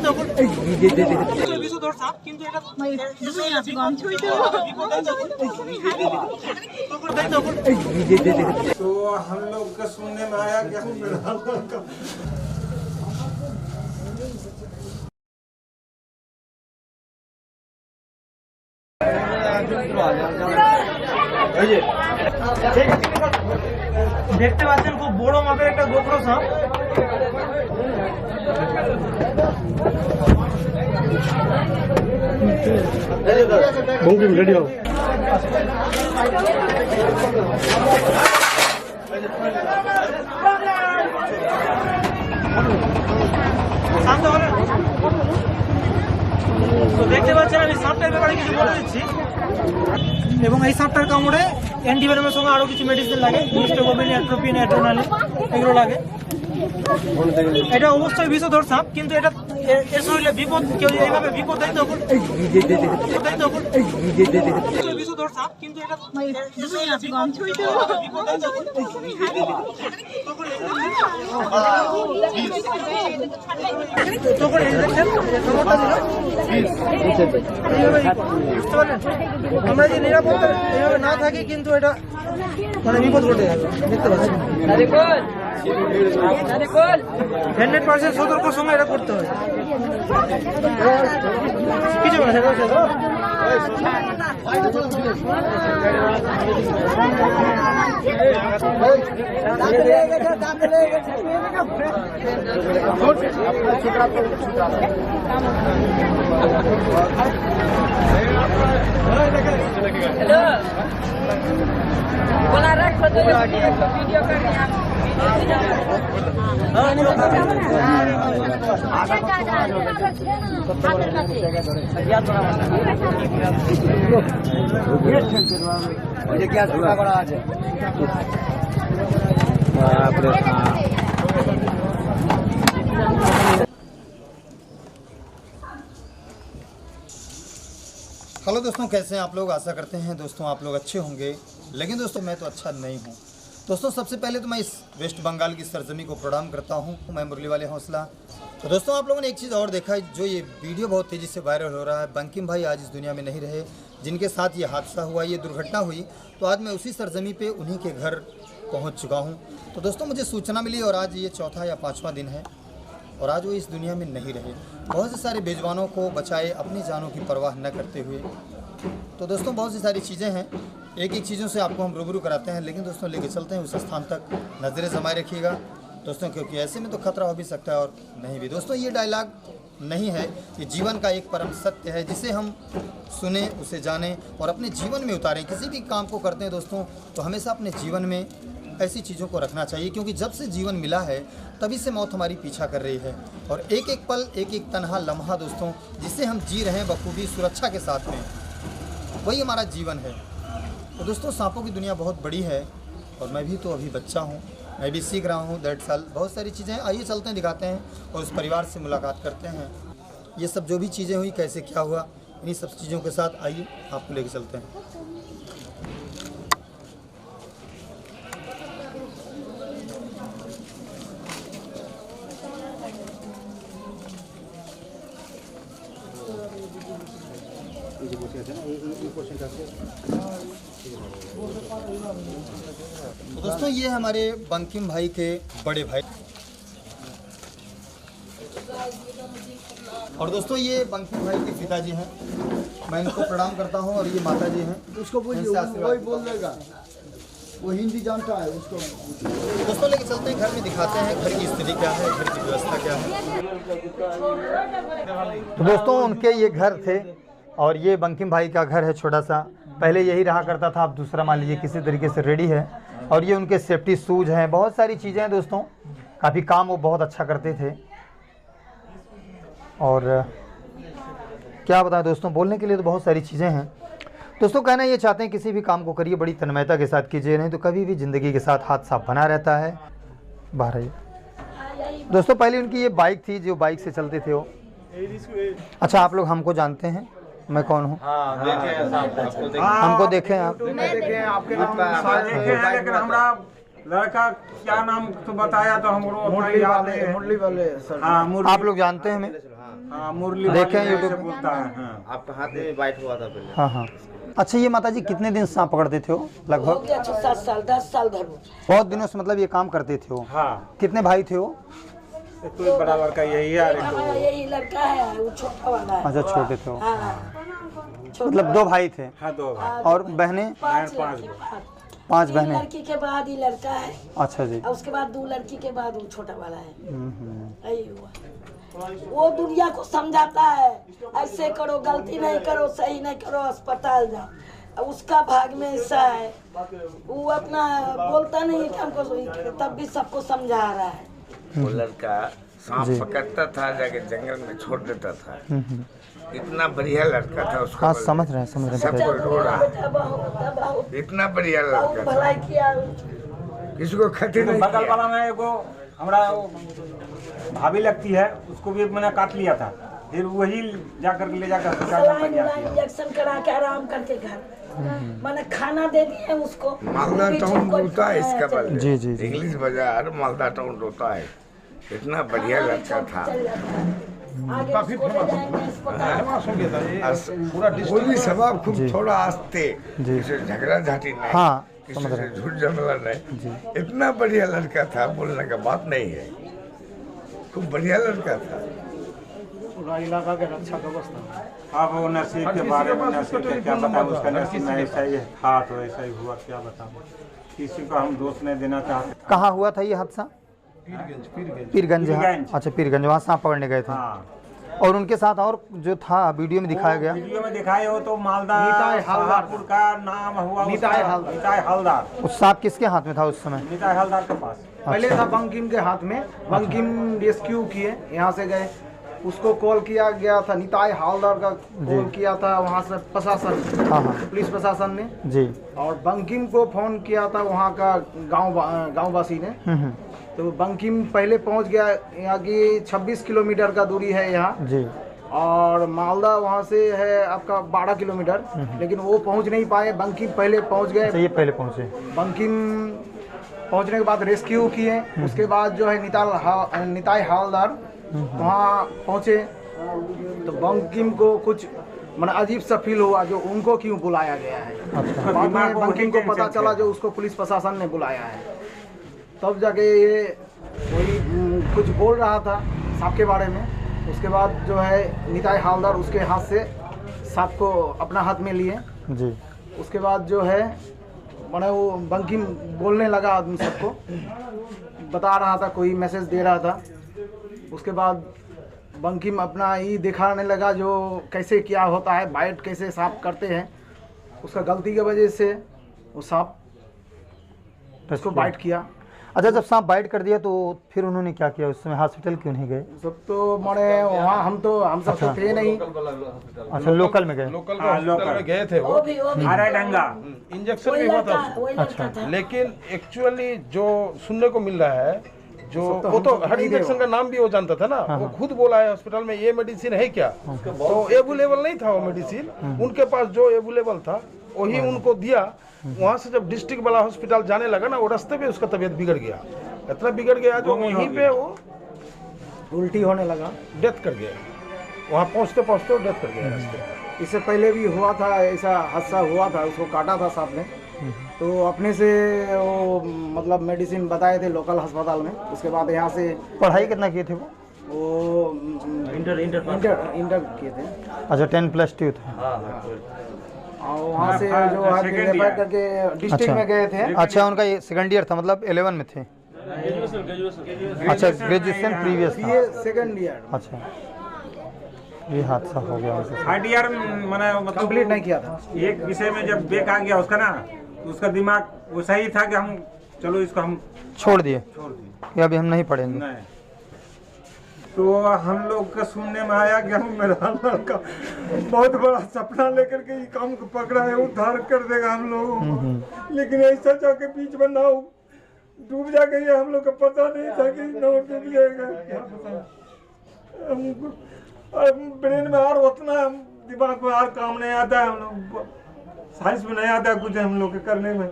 हम लोग का सुनने में आया कि দেখতে পাচ্ছেন খুব বড় মাপের একটা গোপ্রো সাপ। রেডি হও। তো দেখতে পাচ্ছেন আমি সাপটার ব্যাপারে কিছু বলে দিচ্ছি। এবং এই সাপটার কামড়ে অ্যান্টিভেনমের সঙ্গে আরো কিছু মেডিসিন লাগে, হিস্টোগোবিন, অ্যাট্রোপিন, অ্যাড্রেনালিন এগুলো লাগে। এটা অবশ্যই বিষধর সাপ, কিন্তু এটা এর শরীরে বিপদ, কেউ এইভাবে বিপদ দায়িত্ব বিষধর সাপ, কিন্তু এটা আমরা যে নিরাপত্তা এইভাবে না থাকি, কিন্তু এটা মানে বিপদ ঘটে যাবে। দেখতে পাচ্ছি 100% সতর্ক সময় এটা করতে হবে। কিছু না बोला रख वीडियो करने क्या बड़ा आज हेलो दोस्तों, कैसे हैं आप लोग। आशा करते हैं दोस्तों आप लोग अच्छे होंगे, लेकिन दोस्तों मैं तो अच्छा नहीं हूं। दोस्तों सबसे पहले तो मैं इस वेस्ट बंगाल की सरजमी को प्रणाम करता हूं। मैं मुरली वाले हौसला। तो दोस्तों आप लोगों ने एक चीज़ और देखा है, जो ये वीडियो बहुत तेज़ी से वायरल हो रहा है। बंकिम भाई आज इस दुनिया में नहीं रहे, जिनके साथ ये हादसा हुआ, ये दुर्घटना हुई, तो आज मैं उसी सरजमी पे उन्हीं के घर पहुँच चुका हूँ। तो दोस्तों मुझे सूचना मिली और आज ये चौथा या पाँचवां दिन है और आज वो इस दुनिया में नहीं रहे। बहुत से सारे बेजवानों को बचाए अपनी जानों की परवाह न करते हुए। तो दोस्तों बहुत सी सारी चीज़ें हैं, एक एक चीज़ों से आपको हम रूबरू कराते हैं, लेकिन दोस्तों लेके चलते हैं उस स्थान तक। नज़रें जमाए रखिएगा दोस्तों, क्योंकि ऐसे में तो खतरा हो भी सकता है और नहीं भी। दोस्तों ये डायलॉग नहीं है, ये जीवन का एक परम सत्य है, जिसे हम सुने, उसे जानें और अपने जीवन में उतारें। किसी भी काम को करते हैं दोस्तों तो हमेशा अपने जीवन में ऐसी चीज़ों को रखना चाहिए, क्योंकि जब से जीवन मिला है तभी से मौत हमारी पीछा कर रही है। और एक एक पल, एक एक तन्हा लम्हा दोस्तों, जिसे हम जी रहे हैं बखूबी सुरक्षा के साथ में, वही हमारा जीवन है। तो दोस्तों सांपों की दुनिया बहुत बड़ी है और मैं भी तो अभी बच्चा हूँ, मैं भी सीख रहा हूँ। 1.5 साल, बहुत सारी चीज़ें। आइए चलते हैं, दिखाते हैं और उस परिवार से मुलाकात करते हैं। ये सब जो भी चीज़ें हुई, कैसे क्या हुआ, इन्हीं सब चीज़ों के साथ आइए आपको लेके चलते हैं। तो दोस्तों ये हमारे बंकिम भाई के बड़े भाई, और दोस्तों ये बंकिम भाई के पिताजी हैं। मैं इनको प्रणाम करता हूं और ये माता जी हैं। उसको वही बोल देगा, वो हिंदी जानता है उसको। दोस्तों लेके चलते हैं घर में, दिखाते हैं घर की स्थिति क्या है, घर की व्यवस्था क्या है। तो दोस्तों उनके ये घर थे और ये बंकिम भाई का घर है छोटा सा। पहले यही रहा करता था, अब दूसरा मान लीजिए किसी तरीके से रेडी है। और ये उनके सेफ्टी शूज हैं, बहुत सारी चीज़ें हैं दोस्तों। काफ़ी काम वो बहुत अच्छा करते थे और क्या बताएं दोस्तों, बोलने के लिए तो बहुत सारी चीज़ें हैं। दोस्तों कहना ये चाहते हैं किसी भी काम को करिए बड़ी तन्मयता के साथ कीजिए, नहीं तो कभी भी ज़िंदगी के साथ हादसा बना रहता है। बाहर आइए दोस्तों। पहले उनकी ये बाइक थी, जो बाइक से चलते थे वो। अच्छा आप लोग हमको जानते हैं, मैं कौन हूँ? हमको देखें आप? लेकिन हमरा लड़का क्या नाम तो बताया तो हमको मुरली वाले सर। हाँ, आप लोग जानते हैं हमें? हाँ, मुरली देखे हैं वाले YouTube से पे? बोलता है। हाँ। आपका हाथ में बाइट हुआ था पहले। हाँ हाँ। अच्छा ये माता जी कितने दिन सांप पकड़ते थे हो हो लगभग? गया 6-7 साल 10 साल धरो। बहुत दिनों से मतलब ये काम करते थे हो? हाँ, कितने भाई थे वो? एक तो बड़ा लड़का यही है, एक हमारा यही लड़का है, वो छोटा वाला है। अच्छा छोटे थे वो, हाँ, छोटा मतलब 2 भाई थे हाँ, 2 भाई। और बहनें? 5 पाँच लड़की, 5 तीन बहनें। लड़की के बाद ही लड़का है, अच्छा जी। और उसके बाद 2 लड़की के बाद वो छोटा वाला है। यही हुआ। वो दुनिया को समझाता है, ऐसे करो, गलती नहीं करो, सही नहीं करो, अस्पताल जाओ। अब उसका भाग में ऐसा है, वो अपना बोलता नहीं कि हमको, तब भी सबको समझा रहा है। वो लड़का सांप पकड़ता था, जाके जंगल में छोड़ देता था। इतना बढ़िया लड़का था उसको। हाँ समझ रहे हैं समझ रहे सब हैं। कोई रो रहा है। बेटा बहुत इतना बढ़िया बहुत लड़का था, भलाई किया। किसी को खतरे नहीं बगल किया। वाला में एगो हमारा वो भाभी लगती है, उसको भी मैंने काट लिया था, फिर वही जाकर ले जाकर अस्पताल में सलाइन लिया। इंजेक्शन करा के आराम करके घर मैंने खाना दे दिए उसको। मालदा टाउन रोता है इसका बल। जी, जी, जी। इंग्लिश बाजार मालदा टाउन रोता है। इतना बढ़िया लड़का था। काफी बोली स्वभाव खूब जी। थोड़ा आस्ते, जी। किसी से झगड़ा झाटी नहीं, हाँ किसी समझ रहे से हैं। झूठ झमेला नहीं। इतना बढ़िया लड़का था, बोलने का बात नहीं है। खूब बढ़िया लड़का था। पूरा इलाका के रक्षा व्यवस्था। अब वो नसीब के बारे में नसीब के क्या बताऊं, उसका नसीब में ऐसा ही था तो ऐसा ही हुआ, क्या बताऊं। किसी को हम दोष नहीं देना चाहते। कहाँ हुआ था ये हादसा? पीरगंज। हाँ। पीरगंज। अच्छा पीरगंज, वहाँ सांप पकड़ने गए थे। हाँ, और उनके साथ और जो था वीडियो में दिखाया गया? वीडियो में दिखाए हो तो मालदा निताई हलदार शाहपुर का नाम हुआ, निताई उसका हलदार। निताई हलदार। उस सांप किसके हाथ में था उस समय? निताई हलदार के पास। पहले था बंकिम के हाथ में, बंकिम रेस्क्यू किए, यहाँ से गए, उसको कॉल किया गया था, निताई हालदार का कॉल किया था वहाँ से प्रशासन, हाँ हाँ पुलिस प्रशासन ने, जी। और बंकिम को फोन किया था वहाँ का गांववासी ने। तो बंकिम पहले पहुँच गया, यहाँ की 26 किलोमीटर का दूरी है यहाँ, जी। और मालदा वहाँ से है आपका 12 किलोमीटर, लेकिन वो पहुँच नहीं पाए, बंकिम पहले पहुँच गए। तो ये पहले पहुँचे? बंकिम पहुंचने के बाद रेस्क्यू किए, उसके बाद जो है निताई हालदार वहाँ पहुँचे। तो बंकिम को कुछ मतलब अजीब सा फील हुआ, जो उनको क्यों बुलाया गया है। अच्छा। बाद में बंकिम को पता चला जो उसको पुलिस प्रशासन ने बुलाया है, तब जाके ये वही कुछ बोल रहा था सांप के बारे में। उसके बाद जो है निताई हालदार उसके हाथ से सांप को अपना हाथ में लिए जी। उसके बाद जो है मैंने वो बंकिम बोलने लगा, आदमी सबको बता रहा था, कोई मैसेज दे रहा था। उसके बाद बंकिम अपना ही दिखाने लगा जो कैसे क्या होता है, बाइट कैसे सांप करते हैं। उसका गलती की वजह से वो सांप उसको बाइट किया। अच्छा जब सांप बाइट कर दिया तो फिर उन्होंने क्या किया? उस समय हॉस्पिटल क्यों नहीं गए? सब तो माने वहाँ हम सब तो थे नहीं। अच्छा लोकल में गए? लोकल हाँ, हॉस्पिटल में गए थे वो भी अरे डंगा इंजेक्शन वही भी हुआ था लड़का उसको। वही लड़का था। लेकिन एक्चुअली जो सुनने को मिल रहा है, जो वो तो हर इंजेक्शन का नाम भी वो जानता था ना, वो खुद बोला है हॉस्पिटल में ये मेडिसिन है क्या, तो अवेलेबल नहीं था वो मेडिसिन। उनके पास जो अवेलेबल था वही उनको दिया। वहाँ से जब डिस्ट्रिक्ट वाला हॉस्पिटल जाने लगा ना, वो रास्ते पे उसका तबीयत बिगड़ गया, इतना बिगड़ गया जो वहीं पे वो उल्टी होने लगा, डेथ कर गया। वहाँ पहुँचते पहुँचते डेथ कर गया रास्ते में। इससे पहले भी हुआ था, ऐसा हादसा हुआ था, उसको काटा था सांप ने। तो अपने से वो मतलब मेडिसिन बताए थे लोकल अस्पताल में। उसके बाद यहाँ से पढ़ाई कितना किए थे वो? इंटर किए थे। अच्छा 10+2 था। और वहाँ से जो है फिर रेफर करके डिस्ट्रिक्ट अच्छा। में गए थे। अच्छा उनका ये सेकंड ईयर था, मतलब 11 में थे? अच्छा ग्रेजुएशन प्रीवियस था। ये सेकंड ईयर अच्छा ये हादसा हो गया उनके साथ। थर्ड ईयर मैंने मतलब कंप्लीट नहीं किया था। एक विषय में जब ब्रेक आ गया उसका ना, तो उसका दिमाग वो सही था कि हम चलो इसको हम छोड़ दिए छोड़ दिए, कि अभी हम नहीं पढ़ेंगे? नहीं। तो हम लोग का सुनने में आया कि हम मेरा लड़का बहुत बड़ा सपना लेकर के ये काम को पकड़ा है, उद्धार कर देगा हम लोगों को, लेकिन ऐसा जाके बीच में नाव डूब जाएगा, ये हम लोग को पता नहीं था कि नाव डूब जाएगा। क्या पता हमको ब्रेन में और उतना दिमाग में और काम नहीं आता है, हम लोग साइंस में नहीं आता है कुछ हम लोग के करने में।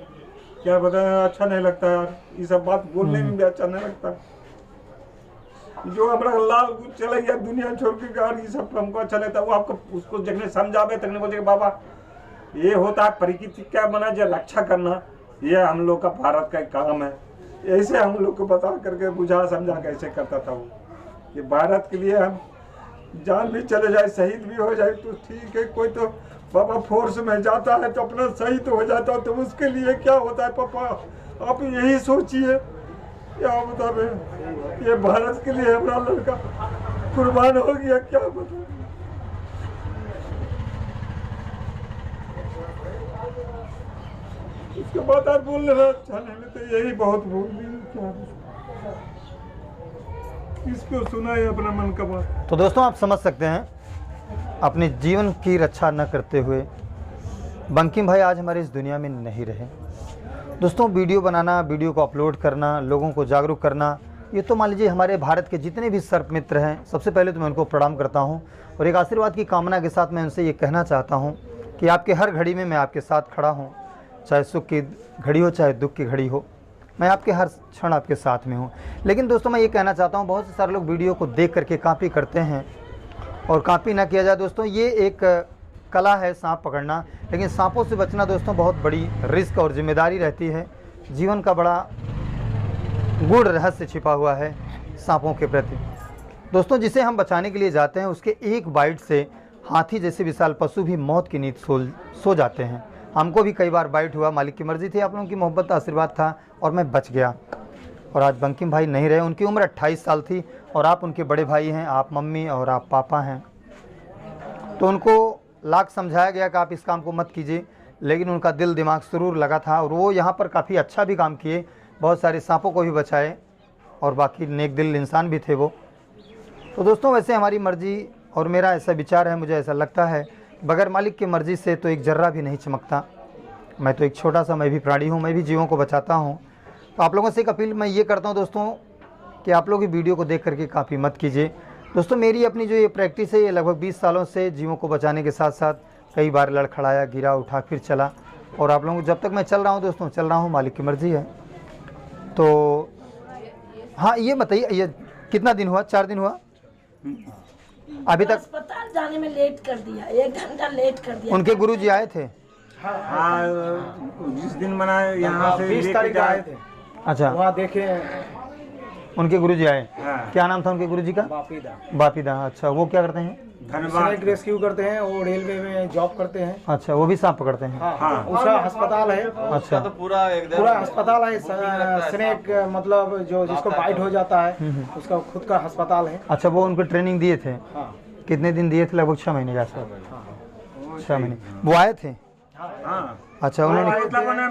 क्या पता, अच्छा नहीं लगता यार, ये सब बात बोलने में भी अच्छा नहीं लगता। जो हमारा लाल चले गया दुनिया छोड़ के गाड़ी सब हमको अच्छा लगता है। वो आपको उसको जगने समझावे तक बोलते बाबा ये होता है प्रकृति क्या बना जो रक्षा करना, ये हम लोग का भारत का काम है। ऐसे हम लोग को बता करके बुझा समझा कैसे करता था वो। ये भारत के लिए हम जान भी चले जाए शहीद भी हो जाए तो ठीक है। कोई तो बाबा फोर्स में जाता है तो अपना शहीद हो जाता है तो उसके लिए क्या होता है पापा आप यही सोचिए। क्या बता ये भारत के लिए हमारा लड़का कुर्बान हो गया, क्या बता। उसके बाद आप बोल रहे अच्छा नहीं तो यही बहुत बोल दी क्या इसको सुना है अपना मन का बात। तो दोस्तों आप समझ सकते हैं अपने जीवन की रक्षा न करते हुए बंकिम भाई आज हमारे इस दुनिया में नहीं रहे। दोस्तों वीडियो बनाना, वीडियो को अपलोड करना, लोगों को जागरूक करना, ये तो मान लीजिए हमारे भारत के जितने भी सर्प मित्र हैं सबसे पहले तो मैं उनको प्रणाम करता हूं और एक आशीर्वाद की कामना के साथ मैं उनसे ये कहना चाहता हूं कि आपके हर घड़ी में मैं आपके साथ खड़ा हूं, चाहे सुख की घड़ी हो चाहे दुख की घड़ी हो, मैं आपके हर क्षण आपके साथ में हूं। लेकिन दोस्तों मैं ये कहना चाहता हूं बहुत से सारे लोग वीडियो को देख करके कॉपी करते हैं और कॉपी ना किया जाए। दोस्तों ये एक कला है सांप पकड़ना, लेकिन सांपों से बचना दोस्तों बहुत बड़ी रिस्क और जिम्मेदारी रहती है। जीवन का बड़ा गूढ़ रहस्य छिपा हुआ है सांपों के प्रति। दोस्तों जिसे हम बचाने के लिए जाते हैं उसके एक बाइट से हाथी जैसे विशाल पशु भी मौत की नींद सो जाते हैं। हमको भी कई बार बाइट हुआ, मालिक की मर्जी थी, आप लोगों की मोहब्बत का आशीर्वाद था और मैं बच गया। और आज बंकिम भाई नहीं रहे, उनकी उम्र 28 साल थी और आप उनके बड़े भाई हैं, आप मम्मी और आप पापा हैं। तो उनको लाख समझाया गया कि आप इस काम को मत कीजिए, लेकिन उनका दिल दिमाग सुरूर लगा था और वो यहाँ पर काफ़ी अच्छा भी काम किए, बहुत सारे सांपों को भी बचाए और बाकी नेक दिल इंसान भी थे वो। तो दोस्तों वैसे हमारी मर्जी और मेरा ऐसा विचार है, मुझे ऐसा लगता है बगैर मालिक की मर्ज़ी से तो एक जर्रा भी नहीं चमकता। मैं तो एक छोटा सा मैं भी प्राणी हूँ, मैं भी जीवों को बचाता हूँ। तो आप लोगों से एक अपील मैं ये करता हूँ दोस्तों कि आप लोग वीडियो को देख करके काफ़ी मत कीजिए। दोस्तों मेरी अपनी जो ये प्रैक्टिस है ये लगभग 20 सालों से जीवों को बचाने के साथ साथ कई बार लड़खड़ाया, गिरा, उठा, फिर चला। और आप लोगों को जब तक मैं चल रहा हूँ दोस्तों चल रहा हूँ, मालिक की मर्ज़ी है। तो हाँ ये बताइए ये कितना दिन हुआ? 4 दिन हुआ अभी तक? अस्पताल जाने में लेट कर दिया, 1 घंटा लेट कर दिया। उनके गुरुजी आए थे? हाँ जिस दिन मना यहाँ से 20 तारीख आए थे। अच्छा वहाँ देखे उनके गुरुजी आए। हाँ। क्या नाम था उनके गुरुजी का? बापीदा। बापीदा। अच्छा वो क्या करते हैं? धन्यवाद। रेस्क्यू करते हैं, वो रेलवे में जॉब करते हैं। अच्छा वो भी सांप पकड़ते हैं? हाँ। उसका अस्पताल है। अच्छा तो पूरा अस्पताल है। स्नेक मतलब जो जिसको बाइट हो जाता है उसका खुद का अस्पताल है। अच्छा वो उनको ट्रेनिंग दिए थे? हाँ। कितने दिन दिए थे? लगभग 6 महीने के आसपास। 6 महीने वो आए थे? हाँ। अच्छा उन्होंने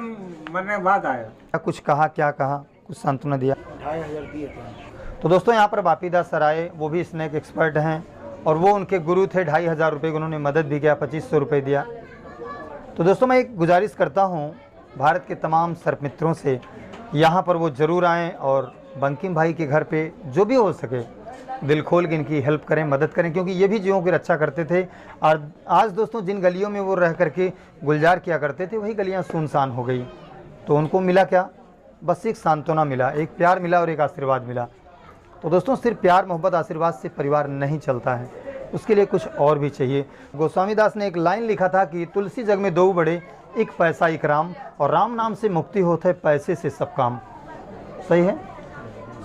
मरने बाद आया। कुछ कहा, क्या कहा, कुछ सांत्वना दिया? 2500 दिए थे। तो दोस्तों यहाँ पर बापीदा सर आए, वो भी स्नेक एक्सपर्ट हैं और वो उनके गुरु थे। 2500 रुपये की उन्होंने मदद भी किया, 2500 रुपये दिया। तो दोस्तों मैं एक गुजारिश करता हूँ भारत के तमाम सर्प मित्रों से, यहाँ पर वो ज़रूर आएँ और बंकिम भाई के घर पे जो भी हो सके दिल खोल के इनकी हेल्प करें, मदद करें, क्योंकि ये भी जीवों की रक्षा करते थे। और आज दोस्तों जिन गलियों में वो रह करके गुलजार किया करते थे वही गलियाँ सुनसान हो गई। तो उनको मिला क्या? बस एक सांत्वना मिला, एक प्यार मिला और एक आशीर्वाद मिला। तो दोस्तों सिर्फ प्यार, मोहब्बत, आशीर्वाद से परिवार नहीं चलता है, उसके लिए कुछ और भी चाहिए। गोस्वामी दास ने एक लाइन लिखा था कि तुलसी जग में 2 बड़े, एक पैसा एक राम, और राम नाम से मुक्ति होता है, पैसे से सब काम। सही है?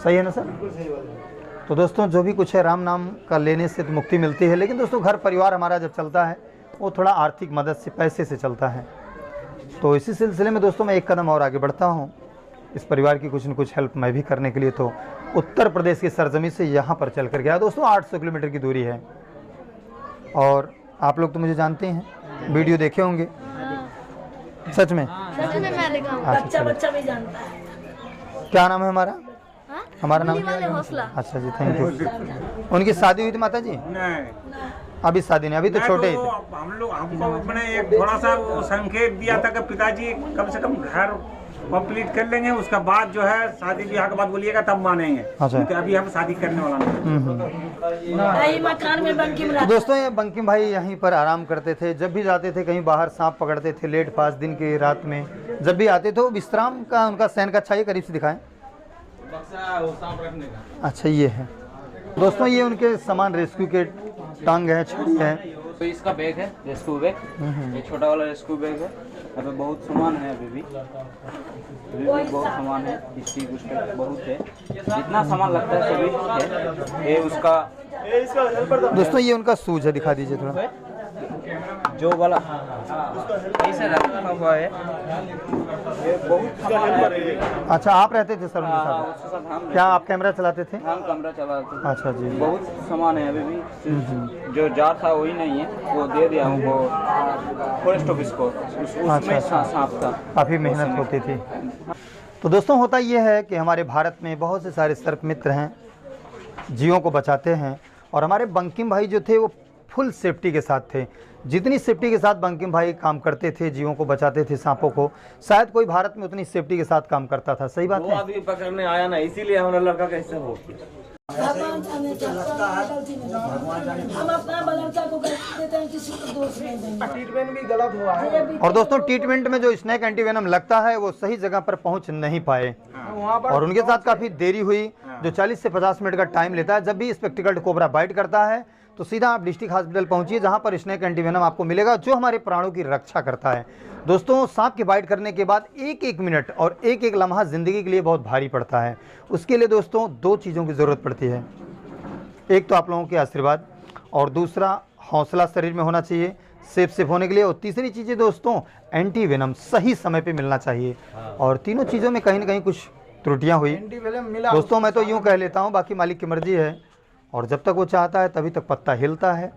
सही है ना सर? तो दोस्तों जो भी कुछ है राम नाम का लेने से तो मुक्ति मिलती है, लेकिन दोस्तों घर परिवार हमारा जब चलता है वो थोड़ा आर्थिक मदद से, पैसे से चलता है। तो इसी सिलसिले में दोस्तों मैं एक कदम और आगे बढ़ता हूँ, इस परिवार की कुछ न कुछ हेल्प मैं भी करने के लिए तो उत्तर प्रदेश की सरजमी से यहाँ पर चल कर गया। दोस्तों 800 किलोमीटर की दूरी है और आप लोग तो मुझे जानते हैं, वीडियो देखे होंगे। सच में? बच्चा बच्चा भी जानता है। क्या नाम है हमारा? हमारा नाम? हौसला। अच्छा जी, थैंक यू। उनकी शादी हुई थी माता जी? नहीं अभी शादी नहीं, अभी तो छोटे ही थे। हमको अपने एक थोड़ा सा वो संकेत दिया था कि पिताजी कम से कम घर कंप्लीट कर लेंगे, उसका बाद जो है शादी ब्याह के बाद बोलिएगा तब मानेंगे। अच्छा। तो अभी हम शादी करने वाला नहीं। मकान में बंकिम तो दोस्तों ये बंकिम भाई यहीं पर आराम करते थे। जब भी जाते थे कहीं बाहर सांप पकड़ते थे, लेट फास दिन के रात में जब भी आते थे, विश्राम का उनका शयन का अच्छा, ये करीब से दिखाएं। बक्सा वो सांप रखने का। अच्छा ये है, दोस्तों ये उनके सामान रेस्क्यू के टांग है, छड़ी है। तो इसका बैग है रेस्क्यू बैग, ये छोटा वाला रेस्क्यू बैग है। अभी बहुत सामान है, अभी भी बहुत सामान है, स्टिक उसका बहुत है, जितना सामान लगता है सभी है। ये उसका दोस्तों ये उनका सूज है, दिखा दीजिए थोड़ा। जो वाला ऐसे रखा हुआ है, ये बहुत अच्छा, आप रहते थे सर उनके साथ? उसके साथ हम क्या आप कैमरा चलाते थे? हम कमरा चलाते थे। अच्छा जी। बहुत सामान है अभी भी, जो जार था वही नहीं है, वो दे दिया हमको फॉरेस्ट ऑफिस को, उसमें सांप था। काफ़ी मेहनत होती थी। तो दोस्तों होता ये है कि हमारे भारत में बहुत से सारे सर्प मित्र हैं, जीवों को बचाते हैं, और हमारे बंकिम भाई जो थे वो फुल सेफ्टी के साथ थे। जितनी सेफ्टी के साथ बंकिम भाई काम करते थे, जीवों को बचाते थे, सांपों को, शायद कोई भारत में उतनी सेफ्टी के साथ काम करता था। सही बात है? आदमी पकड़ने आया ना, इसीलिए हमारा लड़का कैसे हो भगवान जाने क्या, हम अपना लड़का को गलती देते हैं, किसी को दोष नहीं देंगे। ट्रीटमेंट भी गलत हुआ है। और दोस्तों ट्रीटमेंट में जो स्नेक एंटीवेनम लगता है वो सही जगह पर पहुंच नहीं पाए, और उनके साथ काफ़ी देरी हुई, जो 40 से 50 मिनट का टाइम लेता है। जब भी स्पेक्टिकल्ड कोबरा बाइट करता है तो सीधा आप डिस्ट्रिक्ट हॉस्पिटल पहुंचिए, जहां पर स्नेक एंटीवेनम आपको मिलेगा, जो हमारे प्राणों की रक्षा करता है। दोस्तों सांप के बाइट करने के बाद एक एक मिनट और एक एक लम्हा ज़िंदगी के लिए बहुत भारी पड़ता है। उसके लिए दोस्तों दो चीज़ों की ज़रूरत पड़ती है, एक तो आप लोगों के आशीर्वाद, और दूसरा हौसला शरीर में होना चाहिए सेफ होने के लिए, और तीसरी चीज़ें दोस्तों एंटीवेनम सही समय पर मिलना चाहिए। और तीनों चीज़ों में कहीं ना कहीं कुछ त्रुटियाँ हुई दोस्तों। मैं तो यूँ कह लेता हूँ, बाकी मालिक की मर्जी है, और जब तक वो चाहता है तभी तक पत्ता हिलता है।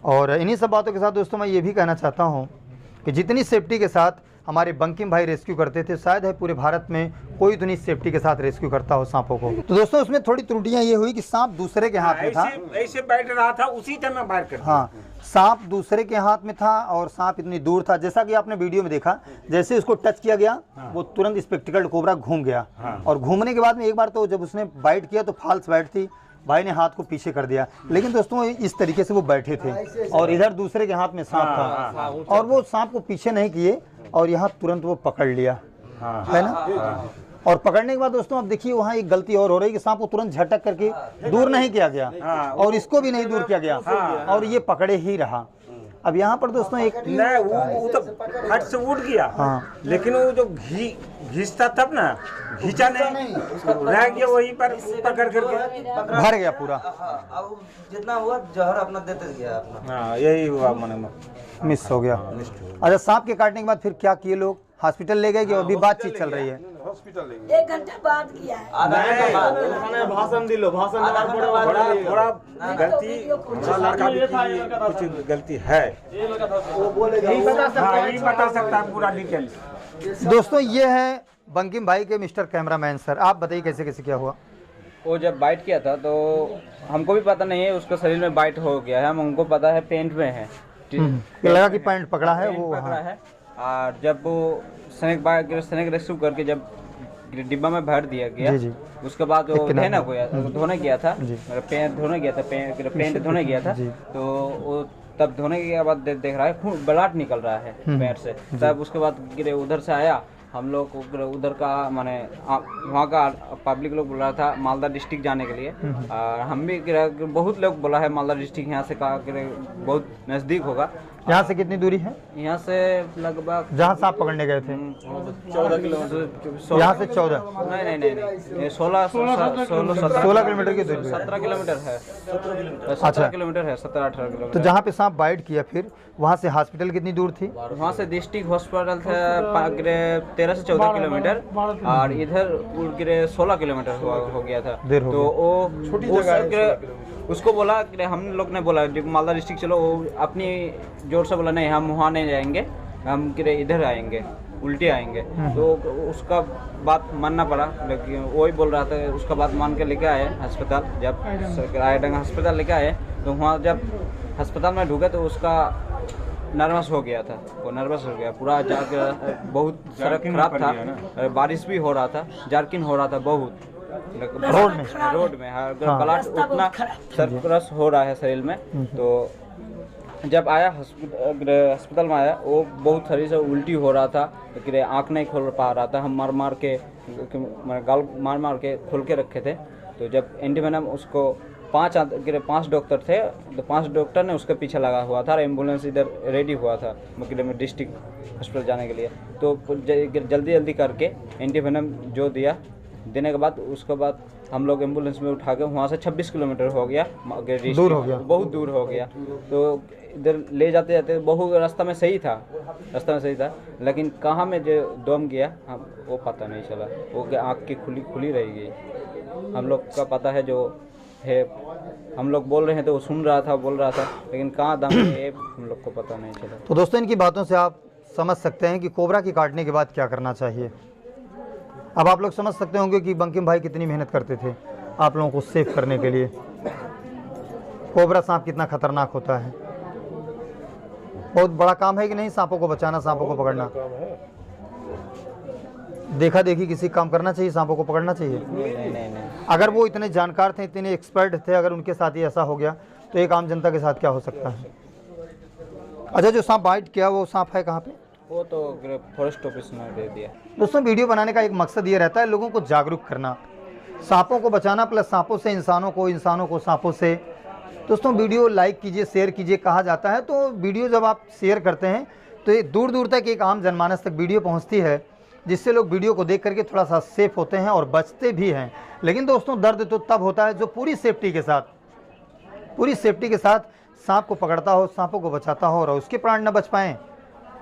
और इन्हीं सब बातों के साथ दोस्तों मैं ये भी कहना चाहता हूँ कि जितनी सेफ्टी के साथ हमारे बंकिम भाई रेस्क्यू करते थे, शायद है पूरे भारत में कोई उतनी सेफ्टी के साथ रेस्क्यू करता हो सांपों को। तो दोस्तों उसमें थोड़ी त्रुटियां ये हुई कि सांप दूसरे के हाथ में था, ऐसे बैठ रहा था, उसी टाइम में बाहर कर दिया। हाँ, सांप दूसरे के हाथ में था और सांप इतनी दूर था, जैसा कि आपने वीडियो में देखा, जैसे उसको टच किया गया वो तुरंत स्पेक्टिकल्ड कोबरा घूम गया। और घूमने के बाद में एक बार तो जब उसने बाइट किया तो फाल्स बाइट थी, भाई ने हाथ को पीछे कर दिया, लेकिन दोस्तों इस तरीके से वो बैठे थे और इधर दूसरे के हाथ में सांप था, और वो सांप को पीछे नहीं किए और यहाँ तुरंत वो पकड़ लिया, है ना। और पकड़ने के बाद दोस्तों अब देखिए वहाँ एक गलती और हो रही है कि सांप को तुरंत झटक करके दूर नहीं किया गया, और इसको भी नहीं दूर किया गया, और ये पकड़े ही रहा। अब यहाँ पर दोस्तों एक वो तो फट से उठ गया, लेकिन वो जो घिसता तब ना, घिंचा नहीं, रह गया वहीं पर पकड़ करके भर गया पूरा। अब जितना हुआ जहर अपना देते गया अपना। हाँ यही हुआ, मन मिस हो गया। अच्छा, सांप के काटने के बाद फिर क्या किए लोग? हॉस्पिटल ले गए कि अभी बातचीत चल रही है? 1 घंटा बाद किया है। भाषण दिलो, भाषण थोड़ा गलती, लड़का भी कुछ गलती है, नहीं बता सकता पूरा डिटेल। दोस्तों ये है बंकिम भाई के मिस्टर कैमरामैन सर, आप बताइए कैसे कैसे क्या हुआ? वो जब बाइट किया था तो हमको भी पता नहीं है उसका शरीर में बाइट हो गया है, हमको पता है पेंट में है, लगा कि पैंट पकड़ा है वो पकड़ा है। और जब वो स्नेक रेस्क्यू करके जब डिब्बा में भर दिया गया, उसके बाद वो धोने गया था, पेंट धोने गया था, पेंट धोने गया था, तो वो तब धोने के बाद देख रहा है ब्लड निकल रहा है पैर से। तब उसके बाद उधर से आया, हम लोग उधर का माने वहाँ का पब्लिक लोग बोल रहा था मालदा डिस्ट्रिक्ट जाने के लिए, और हम भी बहुत लोग बोला है मालदा डिस्ट्रिक्ट यहाँ से बहुत नज़दीक होगा। यहाँ से कितनी दूरी है? यहाँ से लगभग जहाँ सांप पकड़ने गए थे 14 किलोमीटर। यहाँ से 14? नहीं 16 किलोमीटर की दूरी, 17 किलोमीटर है, 17 किलोमीटर है, 17-18 किलोमीटर। तो जहाँ पे सांप बाइट किया फिर वहाँ से हॉस्पिटल कितनी दूर थी? वहाँ से डिस्ट्रिक्ट हॉस्पिटल था 13 से 14 किलोमीटर, और इधर 16 किलोमीटर हो गया था। तो वो उसको बोला कि हम लोग ने बोला मालदा डिस्ट्रिक्ट चलो, वो अपनी जोर से बोला नहीं हम वहाँ नहीं जाएंगे, हम इधर आएंगे, उल्टे आएंगे। तो उसका बात मानना पड़ा, लेकिन वही बोल रहा था, उसका बात मान के लेके आए अस्पताल। जब रायडंगा अस्पताल लेके आए तो वहाँ जब अस्पताल में ढुके तो उसका नर्वस हो गया था, वो नर्वस हो गया पूरा, जाकर बहुत सड़क खराब था, बारिश भी हो रहा था, जार्किन हो रहा था बहुत रोड में ब्लड उतना सरकरस हो रहा है शरीर में। तो जब आया अस्पताल में आया, वो बहुत शरीर से उल्टी हो रहा था, लेकिन आँख नहीं खोल पा रहा था, हम गाल मार के खोल के रखे थे। तो जब एंटीवेनम उसको पांच डॉक्टर थे, तो 5 डॉक्टर ने उसके पीछे लगा हुआ था और एम्बुलेंस इधर रेडी हुआ था मुकदमे में डिस्ट्रिक्ट हॉस्पिटल जाने के लिए। तो जल्दी जल्दी करके एंटीवेनम जो दिया, देने के बाद उसके बाद हम लोग एम्बुलेंस में उठा के वहाँ से 26 किलोमीटर हो गया, दूर हो गया, बहुत दूर हो गया। तो इधर ले जाते जाते बहुत रास्ता में सही था, लेकिन कहाँ में जो दम गया हम वो पता नहीं चला। वो आँख की खुली रह गई। हम लोग का पता है जो है, हम लोग बोल रहे हैं तो वो सुन रहा था, बोल रहा था, लेकिन कहाँ दम है हम लोग को पता नहीं चला। तो दोस्तों इनकी बातों से आप समझ सकते हैं कि कोबरा की काटने के बाद क्या करना चाहिए। अब आप लोग समझ सकते होंगे कि बंकिम भाई कितनी मेहनत करते थे आप लोगों को सेव करने के लिए। कोबरा सांप कितना खतरनाक होता है, बहुत बड़ा काम है कि नहीं, सांपों को बचाना, सांपों को पकड़ना। देखा देखी किसी काम करना चाहिए, सांपों को पकड़ना चाहिए। नहीं। अगर वो इतने जानकार थे, इतने एक्सपर्ट थे, अगर उनके साथ ही ऐसा हो गया तो एक आम जनता के साथ क्या हो सकता है। अच्छा, जो सांप बाइट किया वो सांप है कहाँ पे? वो तो फॉरेस्ट ऑफिस ने दे दिया। दोस्तों वीडियो बनाने का एक मकसद ये रहता है लोगों को जागरूक करना, सांपों को बचाना, प्लस सांपों से इंसानों को, इंसानों को सांपों से। दोस्तों वीडियो लाइक कीजिए, शेयर कीजिए कहा जाता है। तो वीडियो जब आप शेयर करते हैं तो ये दूर दूर तक एक आम जनमानस तक वीडियो पहुंचती है, जिससे लोग वीडियो को देख करके थोड़ा सा सेफ होते हैं और बचते भी हैं। लेकिन दोस्तों दर्द तो तब होता है जो पूरी सेफ्टी के साथ सांप को पकड़ता हो, सांपों को बचाता हो और उसके प्राण न बच पाएँ,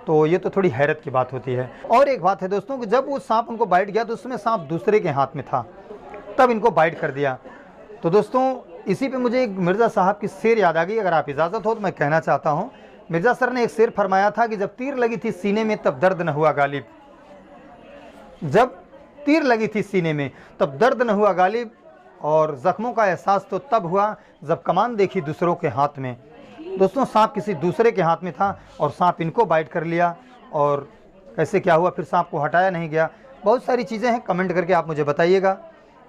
तो ये तो थोड़ी हैरत की बात होती है। और एक बात है दोस्तों कि जब वो सांप उनको बाइट गया तो उसमें सांप दूसरे के हाथ में था, तब इनको बाइट कर दिया। तो दोस्तों इसी पे मुझे एक मिर्ज़ा साहब की शेर याद आ गई, अगर आप इजाज़त हो तो मैं कहना चाहता हूँ। मिर्ज़ा सर ने एक शेर फरमाया था कि जब तीर लगी थी सीने में तब दर्द न हुआ गालिब। जब तीर लगी थी सीने में तब दर्द न हुआ गालिब, और ज़ख्मों का एहसास तो तब हुआ जब कमान देखी दूसरों के हाथ में। दोस्तों सांप किसी दूसरे के हाथ में था और सांप इनको बाइट कर लिया, और कैसे क्या हुआ, फिर सांप को हटाया नहीं गया। बहुत सारी चीज़ें हैं, कमेंट करके आप मुझे बताइएगा।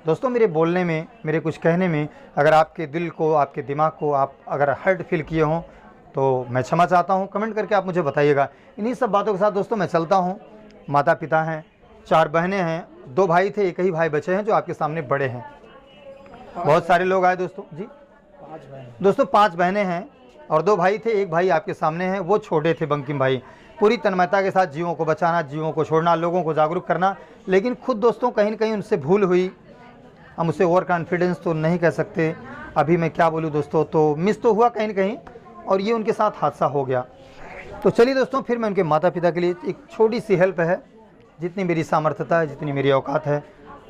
दोस्तों मेरे बोलने में, मेरे कुछ कहने में अगर आपके दिल को, आपके दिमाग को आप अगर हर्ट फील किए हों तो मैं क्षमा चाहता हूं। कमेंट करके आप मुझे बताइएगा। इन्हीं सब बातों के साथ दोस्तों मैं चलता हूं। माता पिता हैं, 4 बहनें हैं, 2 भाई थे, एक ही भाई बचे हैं जो आपके सामने बड़े हैं। बहुत सारे लोग आए दोस्तों जी, दोस्तों 5 बहनें हैं और 2 भाई थे, एक भाई आपके सामने हैं, वो छोटे थे बंकिम भाई। पूरी तन्मयता के साथ जीवों को बचाना, जीवों को छोड़ना, लोगों को जागरूक करना, लेकिन खुद दोस्तों कहीं न कहीं उनसे भूल हुई। हम उसे ओवर कॉन्फिडेंस तो नहीं कह सकते, अभी मैं क्या बोलूँ दोस्तों, तो मिस तो हुआ कहीं न कहीं, और ये उनके साथ हादसा हो गया। तो चलिए दोस्तों, फिर मैं उनके माता पिता के लिए एक छोटी सी हेल्प है, जितनी मेरी सामर्थ्यता है, जितनी मेरी औकात है,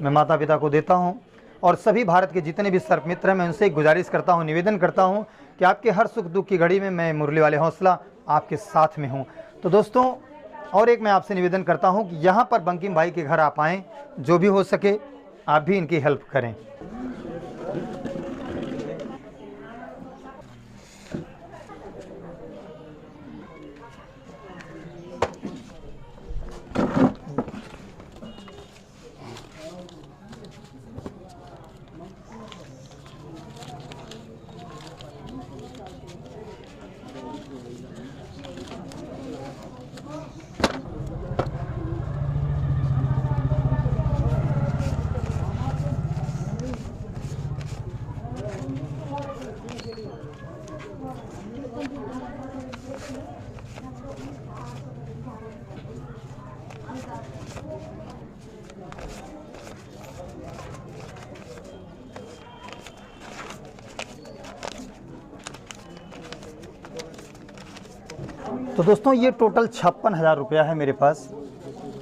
मैं माता पिता को देता हूँ। और सभी भारत के जितने भी सर्प मित्र हैं, मैं उनसे एक गुजारिश करता हूँ, निवेदन करता हूँ कि आपके हर सुख दुख की घड़ी में मैं मुरली वाले हौसला आपके साथ में हूँ। तो दोस्तों और एक मैं आपसे निवेदन करता हूँ कि यहाँ पर बंकिम भाई के घर आप आएँ, जो भी हो सके आप भी इनकी हेल्प करें। तो दोस्तों ये टोटल 56,000 रुपया है मेरे पास,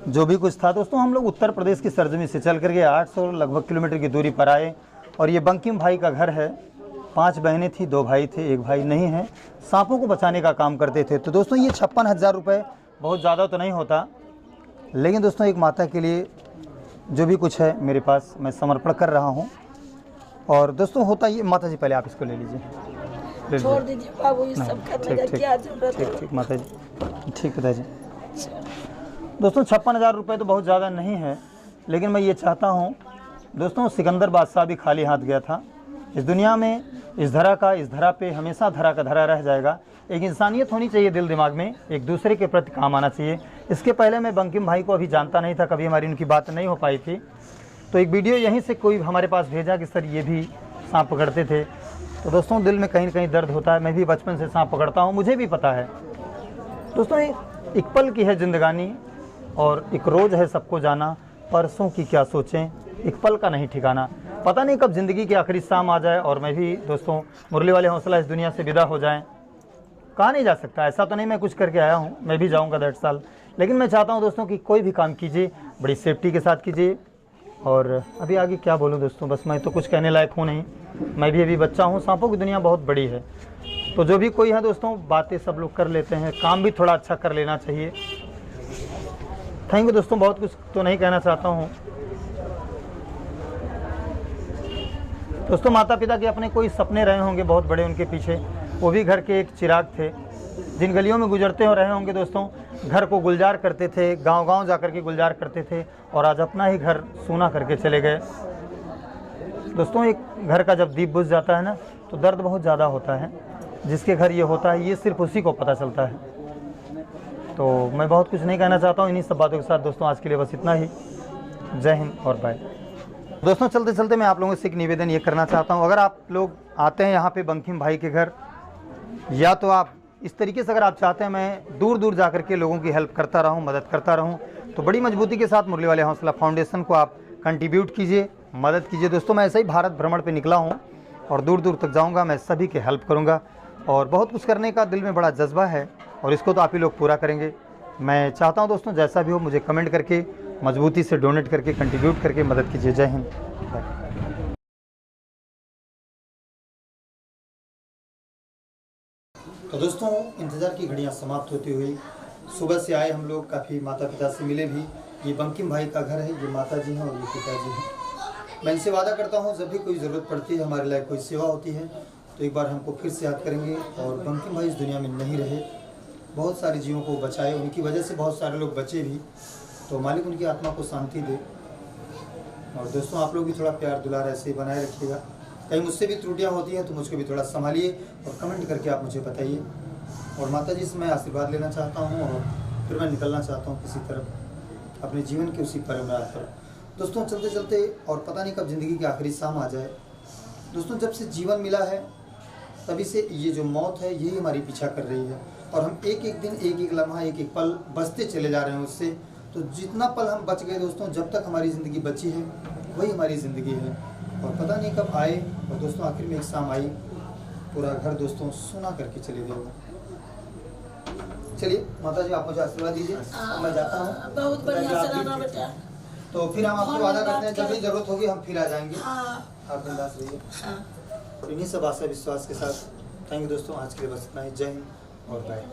जो भी कुछ था। दोस्तों हम लोग उत्तर प्रदेश की सरजमी से चल करके 800 लगभग किलोमीटर की दूरी पर आए, और ये बंकिम भाई का घर है। 5 बहनें थी, 2 भाई थे, एक भाई नहीं है, सांपों को बचाने का काम करते थे। तो दोस्तों ये 56,000 रुपये बहुत ज़्यादा तो नहीं होता, लेकिन दोस्तों एक माता के लिए जो भी कुछ है मेरे पास मैं समर्पण कर रहा हूँ। और दोस्तों होता ये, माता जी पहले आप इसको ले लीजिए, छोड़ दीजिए बाबू, ये सब करने का क्या जरूरत है। ठीक माता जी, ठीक पिताजी। दोस्तों 56,000 रुपये तो बहुत ज़्यादा नहीं है, लेकिन मैं ये चाहता हूँ दोस्तों, सिकंदर बादशाह भी खाली हाथ गया था। इस दुनिया में, इस धरा पे हमेशा धरा का धरा रह जाएगा। एक इंसानियत होनी चाहिए दिल दिमाग में, एक दूसरे के प्रति काम आना चाहिए। इसके पहले मैं बंकिम भाई को अभी जानता नहीं था, कभी हमारी उनकी बात नहीं हो पाई थी। तो एक वीडियो यहीं से कोई हमारे पास भेजा कि सर ये भी सांप पकड़ते थे, तो दोस्तों दिल में कहीं ना कहीं दर्द होता है। मैं भी बचपन से सांप पकड़ता हूँ, मुझे भी पता है दोस्तों। एक पल की है जिंदगानी और एक रोज़ है सबको जाना, परसों की क्या सोचें, एक पल का नहीं ठिकाना। पता नहीं कब ज़िंदगी की आखिरी शाम आ जाए और मैं भी दोस्तों मुरली वाले हौसला इस दुनिया से विदा हो जाएं। कहा नहीं जा सकता, ऐसा तो नहीं मैं कुछ करके आया हूँ, मैं भी जाऊँगा 1.5 साल, लेकिन मैं चाहता हूँ दोस्तों कि कोई भी काम कीजिए बड़ी सेफ्टी के साथ कीजिए। और अभी आगे क्या बोलूँ दोस्तों, बस मैं तो कुछ कहने लायक हूँ नहीं, मैं भी अभी बच्चा हूँ। सांपों की दुनिया बहुत बड़ी है, तो जो भी कोई है दोस्तों, बातें सब लोग कर लेते हैं, काम भी थोड़ा अच्छा कर लेना चाहिए। थैंक यू दोस्तों, बहुत कुछ तो नहीं कहना चाहता हूँ दोस्तों। माता पिता के अपने कोई सपने रहे होंगे बहुत बड़े उनके पीछे, वो भी घर के एक चिराग थे। जिन गलियों में गुजरते हो रहे होंगे दोस्तों, घर को गुलजार करते थे, गांव-गांव जाकर के गुलजार करते थे, और आज अपना ही घर सूना करके चले गए दोस्तों। एक घर का जब दीप बुझ जाता है ना, तो दर्द बहुत ज़्यादा होता है। जिसके घर ये होता है, ये सिर्फ उसी को पता चलता है। तो मैं बहुत कुछ नहीं कहना चाहता हूँ। इन्हीं सब बातों के साथ दोस्तों आज के लिए बस इतना ही। जय हिंद और बाय दोस्तों। चलते चलते मैं आप लोगों से एक निवेदन ये करना चाहता हूँ, अगर आप लोग आते हैं यहाँ पे बंकिम भाई के घर, या तो आप इस तरीके से अगर आप चाहते हैं मैं दूर दूर जा कर के लोगों की हेल्प करता रहूँ, मदद करता रहूँ, तो बड़ी मजबूती के साथ मुरली वाले हौसला फाउंडेशन को आप कंट्रीब्यूट कीजिए, मदद कीजिए दोस्तों। मैं ऐसे ही भारत भ्रमण पे निकला हूँ और दूर दूर तक जाऊँगा, मैं सभी की हेल्प करूँगा, और बहुत कुछ करने का दिल में बड़ा जज्बा है, और इसको तो आप ही लोग पूरा करेंगे। मैं चाहता हूँ दोस्तों, जैसा भी हो मुझे कमेंट करके मजबूती से डोनेट करके कंट्रीब्यूट करके मदद कीजिए। जय हिंद। तो दोस्तों इंतज़ार की घड़ियां समाप्त होती हुई सुबह से आए हम लोग, काफ़ी माता पिता से मिले भी। ये बंकिम भाई का घर है, ये माता जी हैं और ये पिताजी हैं। मैं इनसे वादा करता हूँ जब भी कोई ज़रूरत पड़ती है, हमारे लायक कोई सेवा होती है, तो एक बार हमको फिर से याद करेंगे। और बंकिम भाई इस दुनिया में नहीं रहे, बहुत सारे जीवों को बचाए, उनकी वजह से बहुत सारे लोग बचे भी, तो मालिक उनकी आत्मा को शांति दे। और दोस्तों आप लोग भी थोड़ा प्यार दुलार ऐसे ही बनाए रखिएगा। कहीं मुझसे भी त्रुटियां होती हैं तो मुझको भी थोड़ा संभालिए और कमेंट करके आप मुझे बताइए। और माता जी से मैं आशीर्वाद लेना चाहता हूं और फिर मैं निकलना चाहता हूं किसी तरफ अपने जीवन के उसी परम राह पर। दोस्तों चलते चलते, और पता नहीं कब ज़िंदगी की आखिरी शाम आ जाए दोस्तों। जब से जीवन मिला है तभी से ये जो मौत है यही हमारी पीछा कर रही है, और हम एक एक दिन, एक एक लम्हा, एक एक पल बचते चले जा रहे हैं उससे। तो जितना पल हम बच गए दोस्तों, जब तक हमारी ज़िंदगी बची है वही हमारी ज़िंदगी है, और पता नहीं कब आए। और दोस्तों आखिर में एक शाम आई, पूरा घर दोस्तों सुना करके चले गए। चलिए माता जी आप मुझे आशीर्वाद दीजिए, मैं जाता हूँ। बहुत बढ़िया से रहना बेटा। तो फिर हम आपको वादा करते हैं, जब भी जरूरत होगी हम फिर आ जाएंगे। आप बिंदास रहिए। तो इन्हीं सब आशा विश्वास के साथ थैंक यू दोस्तों, आज के लिए बस इतना ही। जय हिंद और बाय।